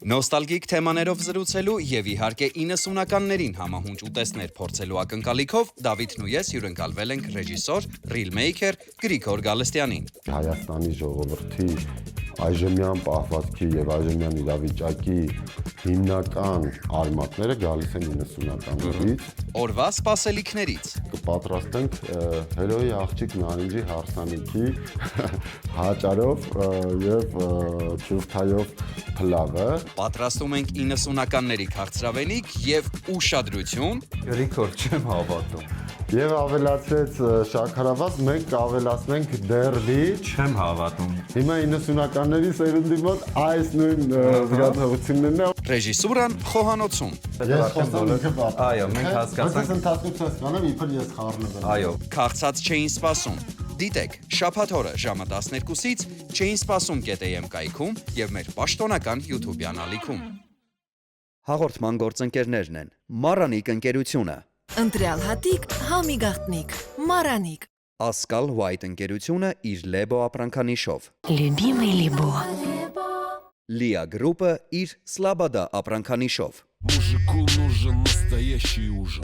Նոստալգիկ թեմաներով զրուցելու եւ իհարկե 90-ականներին համահունչ ուտեստներ փորձելու ակնկալիքով Դավիթն ու ես հյուրընկալվել ենք ռեժիսոր, ռիլմեյքեր Գրիգոր Գալստյանին։ Հայաստանի ժողովրդի այժմյան պահվածքի եւ այժմյան իրավիճակի հիմնական արմատները գալիս են 90-ականներից։ Օրվա սպասելիքներից Կպատրաստենք հերոյի աղջիկ նարինջի հարսանիքի հաճարով եւ ճուրթայով փլավը։ պատրաստում ենք 90-ականների քաղցրավենիք եւ ուշադրություն։ Գրիգոր, չեմ հավատում։ Եվ ավելացրեց շաքարավազ, մենք կավելացնենք դերվի։ Չեմ հավատում։ Հիմա 90-ականների սերունդի մոտ այս նույն զգացողություններն է։ Ռեժիսուրան խոհանոցում։ Ես խոսում եմ Այո, մենք հասկացանք։ Բայց ընթացքում ցած կանեմ, իբր ես խառնվել։ Այո, Քաղցած չէին սպասում։ Դիտեք շաբաթ օրը ժամը 12-ից չէին սպասում .am կայքում եւ մեր պաշտոնական YouTube-յան ալիքում։ Հաղորդման գործընկերներն են Մարանիկ ընկերությունը, Ընտրյալ հատիկ, համի գաղտնիք, Մարանիկ։ Ասկալ White ընկերությունը իր Lebo ապրանքանիշով, Любимый Либо։ Լիա գրուպը իր Slabada ապրանքանիշով, Мужику нужен настоящий ужин.